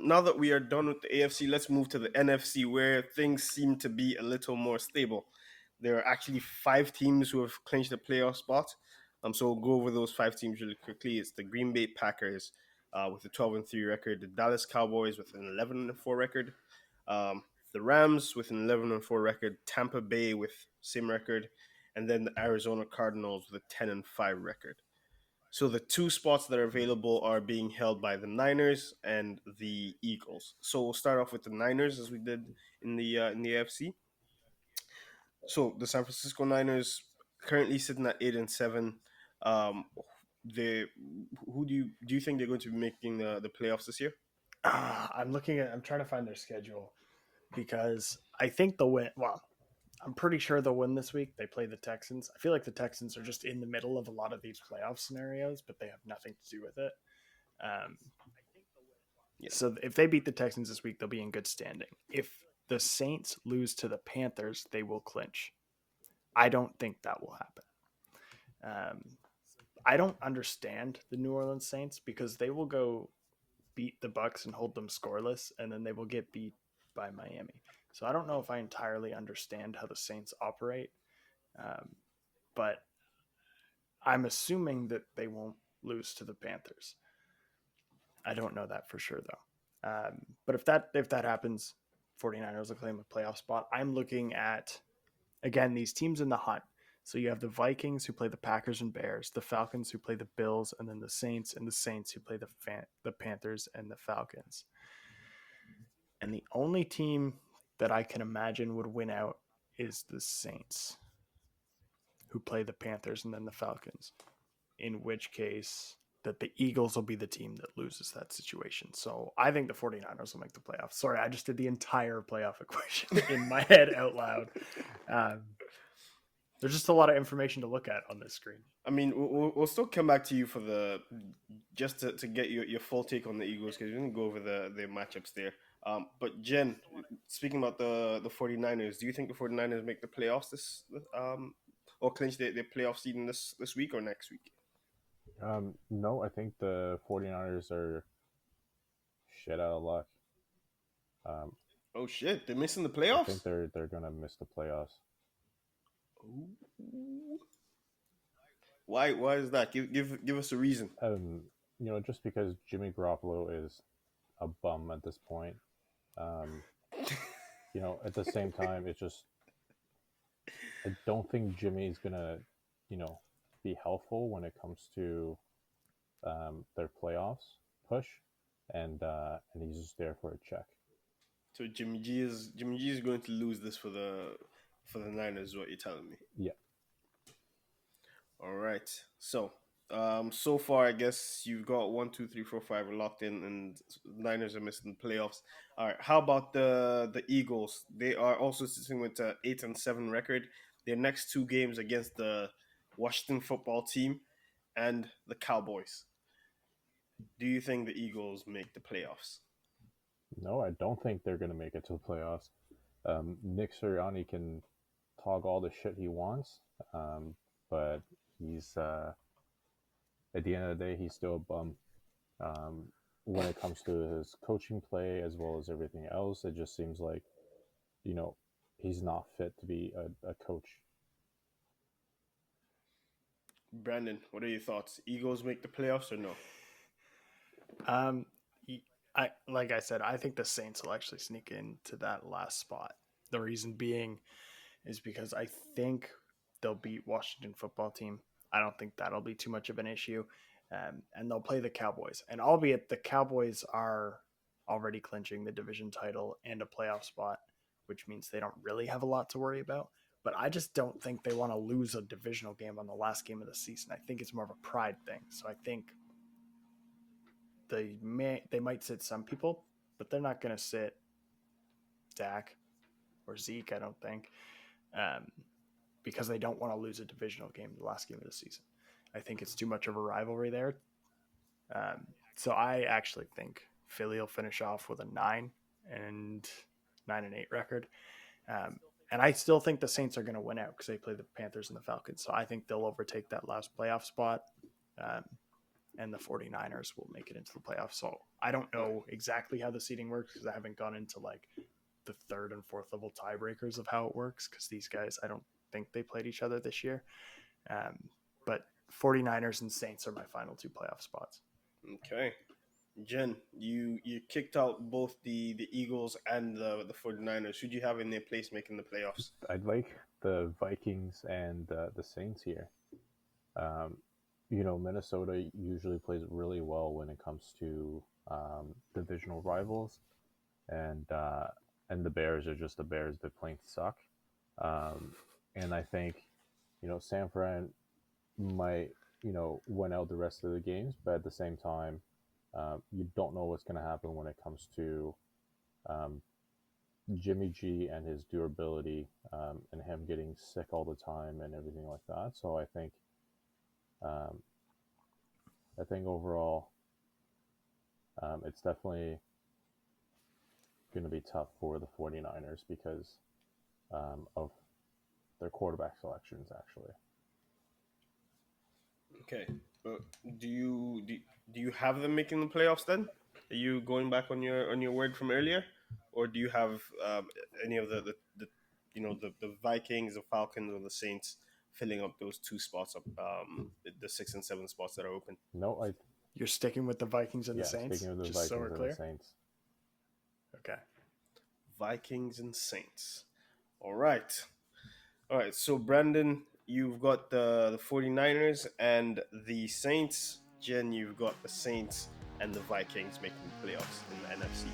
now that we are done with the AFC, let's move to the NFC, where things seem to be a little more stable. There are actually five teams who have clinched the playoff spot. So we'll go over those five teams really quickly. It's the Green Bay Packers with a 12-3 record, the Dallas Cowboys with an 11-4 record, um, the Rams with an 11-4 record, Tampa Bay with same record, and then the Arizona Cardinals with a 10-5 record. So the two spots that are available are being held by the Niners and the Eagles. So we'll start off with the Niners as we did in the AFC. So the San Francisco Niners currently sitting at 8-7. Um, they who do you think they're going to be making the playoffs this year? I'm trying to find their schedule because I think they'll win. Well, I'm pretty sure they'll win this week. They play the Texans. I feel like the Texans are just in the middle of a lot of these playoff scenarios, but they have nothing to do with it. Um, Yeah. so if they beat the Texans this week, they'll be in good standing. If the Saints lose to the Panthers, they will clinch. I don't think that will happen. I don't understand the New Orleans Saints because they will go beat the Bucks and hold them scoreless, and then they will get beat by Miami. So I don't know if I entirely understand how the Saints operate, but I'm assuming that they won't lose to the Panthers. I don't know that for sure though. But if that happens, 49ers will claim a playoff spot. I'm looking at again these teams in the hunt. So you have the Vikings who play the Packers and Bears, the Falcons who play the Bills, and then the Saints who play the Panthers and the Falcons. And the only team that I can imagine would win out is the Saints, who play the Panthers and then the Falcons. In which case, that the Eagles will be the team that loses that situation. So I think the 49ers will make the playoffs. Sorry, I just did the entire playoff equation in my head out loud. There's just a lot of information to look at on this screen. I mean, we'll still come back to you for the just to get your full take on the Eagles because we didn't go over the matchups there. But Jen, speaking about the 49ers, do you think the 49ers make the playoffs or clinch their playoff season this week or next week? No, I think the 49ers are shit out of luck. Oh shit, they're missing the I think playoffs? they're gonna miss the playoffs. Ooh. Why is that? Give us a reason. Just because Jimmy Garoppolo is a bum at this point. At the same time, it's just I don't think Jimmy's gonna, be helpful when it comes to their playoffs push, and he's just there for a check. So Jimmy G is going to lose this for the Niners. Is what you're telling me? Yeah. All right. So so far I guess you've got 1, 2, 3, 4, 5 locked in, and Niners are missing the playoffs. All right. How about the Eagles? They are also sitting with an 8-7 record. Their next two games against the Washington football team and the Cowboys. Do you think the Eagles make the playoffs? No, I don't think they're gonna make it to the playoffs. Nick Sirianni can talk all the shit he wants, but he's at the end of the day he's still a bum. When it comes to his coaching play as well as everything else, it just seems like you know he's not fit to be a coach. Brandon, what are your thoughts? Eagles make the playoffs or no? Um, like I said, I think the Saints will actually sneak into that last spot. The reason being is because I think they'll beat Washington football team. I don't think that'll be too much of an issue, and they'll play the Cowboys. And albeit the Cowboys are already clinching the division title and a playoff spot, which means they don't really have a lot to worry about. But I just don't think they want to lose a divisional game on the last game of the season. I think it's more of a pride thing. So I think they might sit some people, but they're not going to sit Dak or Zeke, I don't think, um, because they don't want to lose a divisional game the last game of the season. I think it's too much of a rivalry there. So I actually think Philly will finish off with a 9-8 record. And I still think the Saints are going to win out because they play the Panthers and the Falcons. So I think they'll overtake that last playoff spot. and the 49ers will make it into the playoffs. So I don't know exactly how the seeding works because I haven't gone into like the third and fourth level tiebreakers of how it works because these guys, I don't think they played each other this year. But 49ers and Saints are my final two playoff spots. Okay. Jen, you kicked out both the Eagles and the 49ers. Who do you have in their place making the playoffs? I'd like the Vikings and the Saints here. Minnesota usually plays really well when it comes to divisional rivals, and the Bears are just the Bears that plain suck. And I think, San Fran might, win out the rest of the games, but at the same time, you don't know what's going to happen when it comes to Jimmy G and his durability, and him getting sick all the time and everything like that. So I think overall, it's definitely going to be tough for the 49ers because of their quarterback selections, actually. Okay. Do you have them making the playoffs then? Are you going back on your word from earlier, or do you have any of the Vikings, the Falcons, or the Saints filling up those two spots up, the 6 and 7 spots that are open? No, You're sticking with the Vikings and the Saints? Sticking with the just Vikings so we're and clear? the Saints. Okay. Vikings and Saints. All right. So Brandon, you've got the 49ers and the Saints. Jen, you've got the Saints and the Vikings making the playoffs in the NFC.